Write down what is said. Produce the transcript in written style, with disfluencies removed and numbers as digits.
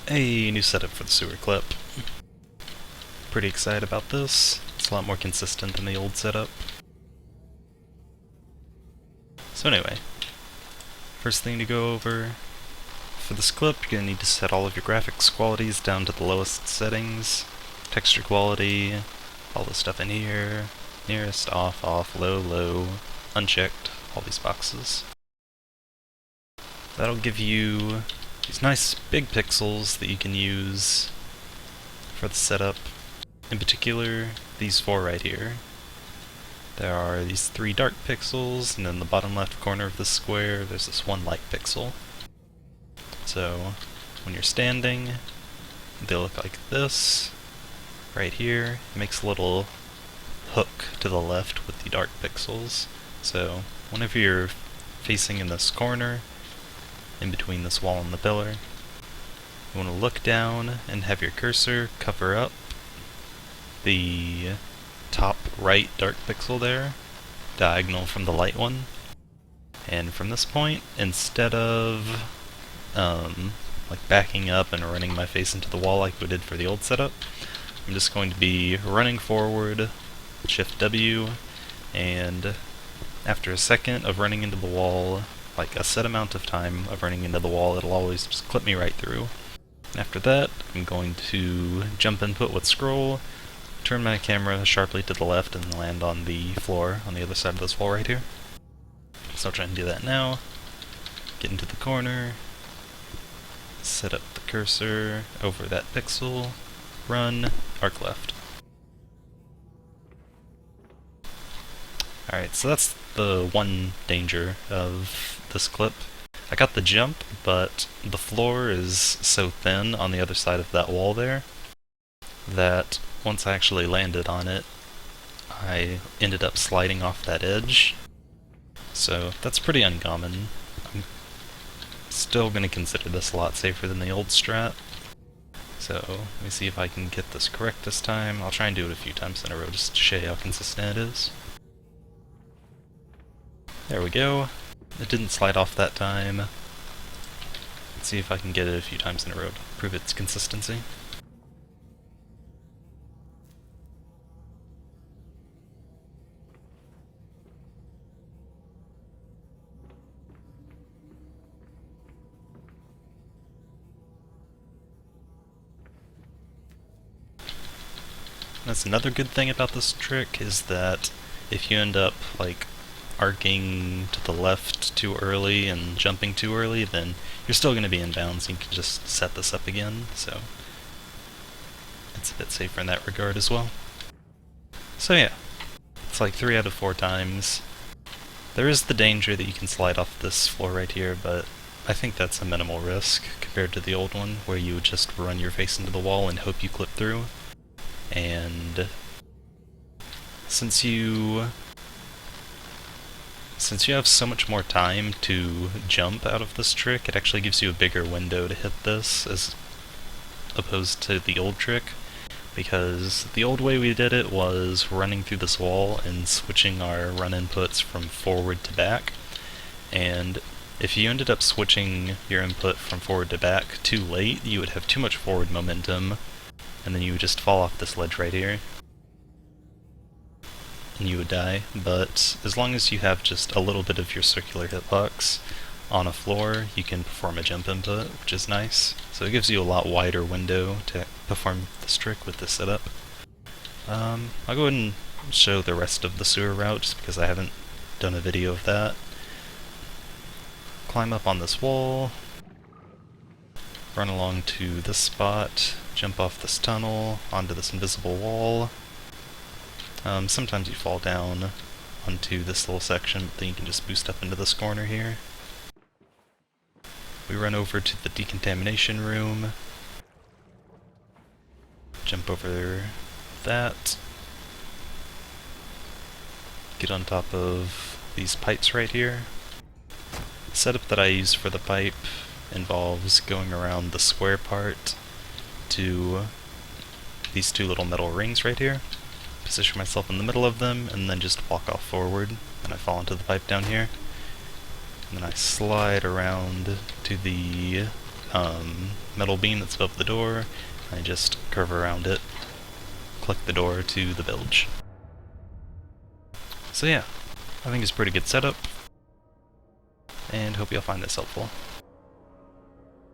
A new setup for the sewer clip. Pretty excited about this. It's a lot more consistent than the old setup. So anyway, first thing to go over, for this clip you're going to need to set all of your graphics qualities down to the lowest settings. Texture quality, all the stuff in here, nearest, off, off, low, low, unchecked, all these boxes. That'll give you these nice big pixels that you can use for the setup. In particular, these four right here. There are these 3 dark pixels, and in the bottom left corner of the square there's this 1 light pixel. So, when you're standing, they look like this. Right here, it makes a little hook to the left with the dark pixels. So, whenever you're facing in this corner, in between this wall and the pillar, you want to look down and have your cursor cover up the top right dark pixel there, diagonal from the light one. And from this point, instead of like backing up and running my face into the wall like we did for the old setup, I'm just going to be running forward, Shift W, and after a second of running into the wall, like a set amount of time of running into the wall, it'll always just clip me right through. After that, I'm going to jump input with scroll, turn my camera sharply to the left and land on the floor on the other side of this wall right here. So I'll try and do that now. Get into the corner, set up the cursor over that pixel, run, arc left. Alright, so that's the one danger of this clip. I got the jump, but the floor is so thin on the other side of that wall there that once I actually landed on it, I ended up sliding off that edge. So that's pretty uncommon. I'm still going to consider this a lot safer than the old strat. So let me see if I can get this correct this time. I'll try and do it a few times in a row just to show you how consistent it is. There we go. It didn't slide off that time. Let's see if I can get it a few times in a row to prove its consistency. That's another good thing about this trick, is that if you end up like arcing to the left too early and jumping too early, then you're still going to be in bounds and you can just set this up again, so it's a bit safer in that regard as well. So yeah, it's like 3 out of 4 times. There is the danger that you can slide off this floor right here, but I think that's a minimal risk compared to the old one, where you would just run your face into the wall and hope you clip through. And since you have so much more time to jump out of this trick, it actually gives you a bigger window to hit this as opposed to the old trick, because the old way we did it was running through this wall and switching our run inputs from forward to back, and if you ended up switching your input from forward to back too late, you would have too much forward momentum, and then you would just fall off this ledge right here, and you would die. But as long as you have just a little bit of your circular hitbox on a floor, you can perform a jump input, which is nice. So it gives you a lot wider window to perform this trick with this setup. I'll go ahead and show the rest of the sewer route, just because I haven't done a video of that. Climb up on this wall, run along to this spot, jump off this tunnel onto this invisible wall. Sometimes you fall down onto this little section, but then you can just boost up into this corner here. We run over to the decontamination room, jump over that, get on top of these pipes right here. The setup that I use for the pipe involves going around the square part to these 2 little metal rings right here, position myself in the middle of them, and then just walk off forward, and I fall into the pipe down here. And then I slide around to the metal beam that's above the door. I just curve around it, click the door to the bilge. So yeah, I think it's a pretty good setup, and hope you'll find this helpful.